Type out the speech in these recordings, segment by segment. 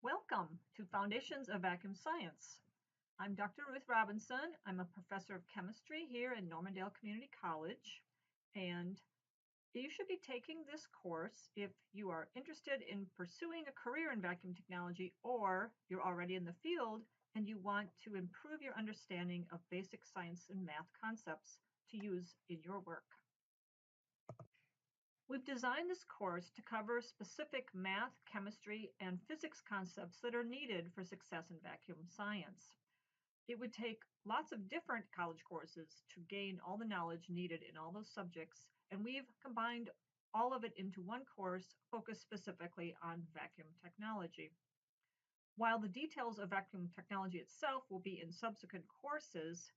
Welcome to Foundations of Vacuum Science. I'm Dr. Ruth Robinson. I'm a professor of chemistry here in Normandale Community College, and you should be taking this course if you are interested in pursuing a career in vacuum technology, or you're already in the field and you want to improve your understanding of basic science and math concepts to use in your work. We've designed this course to cover specific math, chemistry, and physics concepts that are needed for success in vacuum science. It would take lots of different college courses to gain all the knowledge needed in all those subjects, and we've combined all of it into one course focused specifically on vacuum technology. While the details of vacuum technology itself will be in subsequent courses,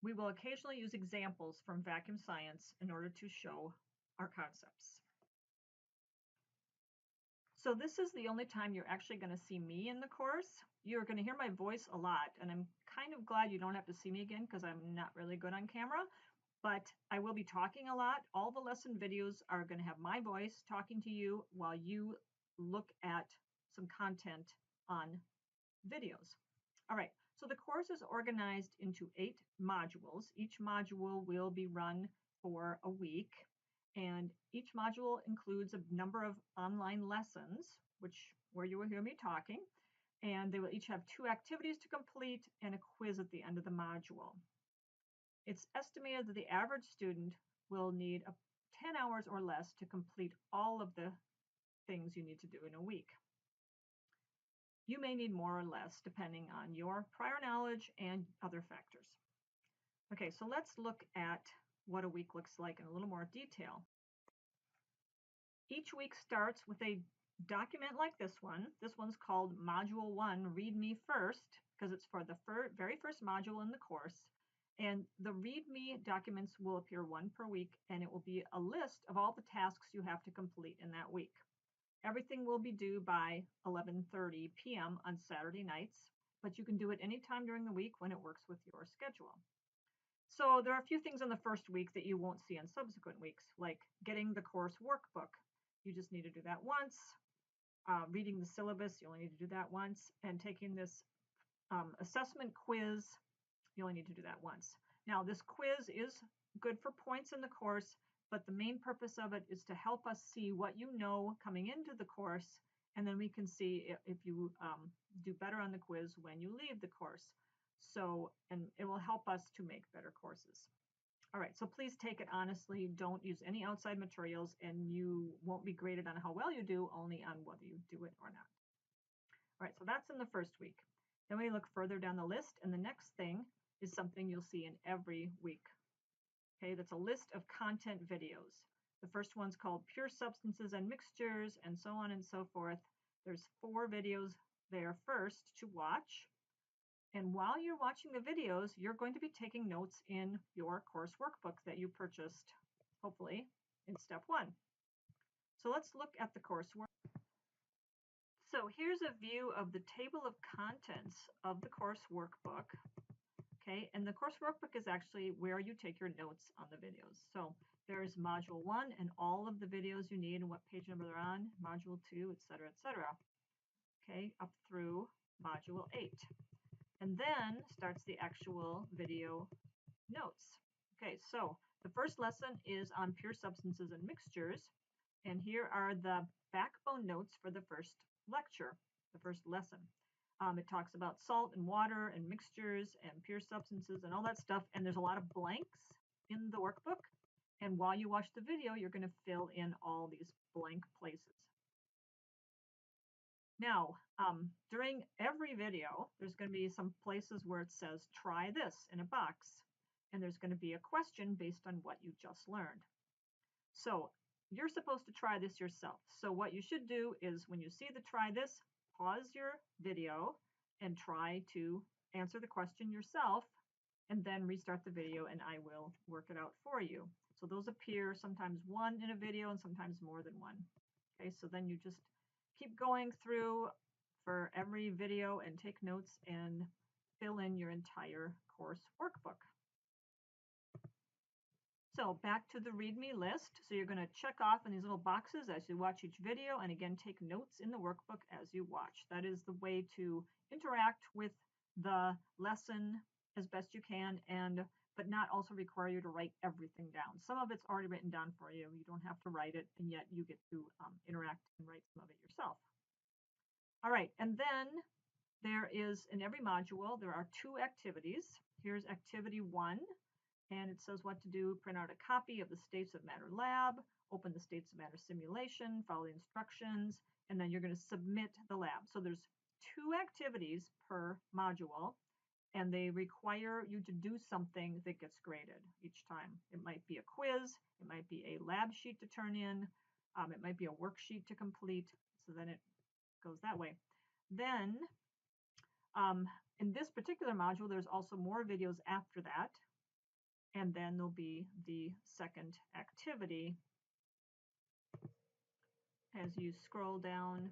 we will occasionally use examples from vacuum science in order to show our concepts. So this is the only time you're actually going to see me in the course. You're going to hear my voice a lot, and I'm kind of glad you don't have to see me again because I'm not really good on camera, but I will be talking a lot. All the lesson videos are going to have my voice talking to you while you look at some content on videos. All right, so the course is organized into 8 modules. Each module will be run for a week. And each module includes a number of online lessons, where you will hear me talking, and they will each have 2 activities to complete and a quiz at the end of the module. It's estimated that the average student will need 10 hours or less to complete all of the things you need to do in a week. You may need more or less depending on your prior knowledge and other factors. Okay, so let's look at what a week looks like in a little more detail. Each week starts with a document like this one. This one's called Module 1, Read Me First, because it's for the very first module in the course. And the Read Me documents will appear 1 per week, and it will be a list of all the tasks you have to complete in that week. Everything will be due by 11:30 p.m. on Saturday nights, but you can do it anytime during the week when it works with your schedule. So there are a few things in the first week that you won't see in subsequent weeks, like getting the course workbook. You just need to do that once. Reading the syllabus, you only need to do that once. And taking this assessment quiz, you only need to do that once. Now, this quiz is good for points in the course, but the main purpose of it is to help us see what you know coming into the course, and then we can see if you do better on the quiz when you leave the course. And it will help us to make better courses. All right, so please take it honestly. Don't use any outside materials, and you won't be graded on how well you do, only on whether you do it or not. All right, so that's in the first week. Then we look further down the list, and the next thing is something you'll see in every week. Okay, that's a list of content videos. The first one's called Pure Substances and Mixtures, and so on and so forth. There's 4 videos there first to watch. And while you're watching the videos, you're going to be taking notes in your course workbook that you purchased, hopefully, in step 1. So let's look at the course workbook. So here's a view of the table of contents of the course workbook. Okay, and the course workbook is actually where you take your notes on the videos. So there's module 1 and all of the videos you need and what page number they're on, module 2, etc., etc. Okay, up through module 8. And then starts the actual video notes. Okay, so the first lesson is on pure substances and mixtures. And here are the backbone notes for the first lecture, the first lesson. It talks about salt and water and mixtures and pure substances and all that stuff. And there's a lot of blanks in the workbook. And while you watch the video, you're going to fill in all these blank places. Now, during every video, there's going to be some places where it says, try this in a box. And there's going to be a question based on what you just learned. So you're supposed to try this yourself. So what you should do is when you see the try this, pause your video and try to answer the question yourself, and then restart the video and I will work it out for you. So those appear sometimes 1 in a video and sometimes more than 1. Okay, so then you just keep going through for every video and take notes and fill in your entire course workbook. So back to the README list. So you're going to check off in these little boxes as you watch each video, and again, take notes in the workbook as you watch. That is the way to interact with the lesson as best you can, but not also require you to write everything down. Some of it's already written down for you. You don't have to write it, and yet you get to interact and write some of it yourself. All right, and then there is, in every module, there are 2 activities. Here's activity 1. And it says what to do. Print out a copy of the States of Matter lab, open the States of Matter simulation, follow the instructions, and then you're going to submit the lab. So there's 2 activities per module, and they require you to do something that gets graded each time. It might be a quiz, it might be a lab sheet to turn in, it might be a worksheet to complete, so then it goes that way. Then, in this particular module, there's also more videos after that. And then there'll be the second activity. As you scroll down,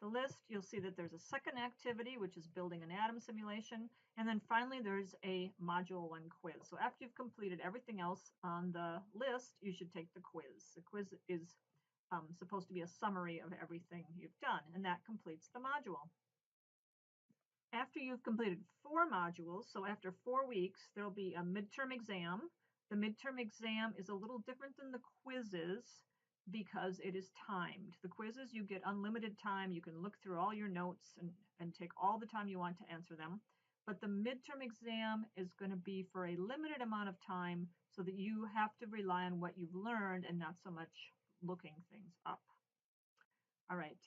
the list, you'll see that there's a second activity, which is building an atom simulation. And then finally, there's a module 1 quiz. So after you've completed everything else on the list, you should take the quiz. The quiz is supposed to be a summary of everything you've done, and that completes the module. After you've completed 4 modules, so after 4 weeks, there'll be a midterm exam. The midterm exam is a little different than the quizzes because it is timed. The quizzes, you get unlimited time. You can look through all your notes and take all the time you want to answer them. But the midterm exam is going to be for a limited amount of time so that you have to rely on what you've learned and not so much looking things up. All right.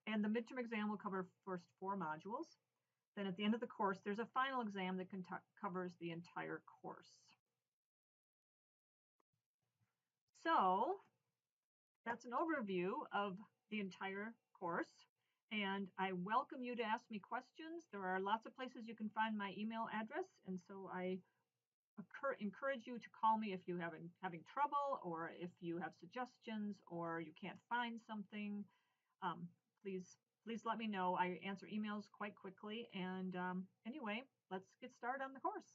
And the midterm exam will cover first 4 modules. Then at the end of the course, there's a final exam that covers the entire course. So that's an overview of the entire course. And I welcome you to ask me questions. There are lots of places you can find my email address. And so I encourage you to call me if you're having trouble, or if you have suggestions, or you can't find something. Please let me know. I answer emails quite quickly. And anyway, let's get started on the course.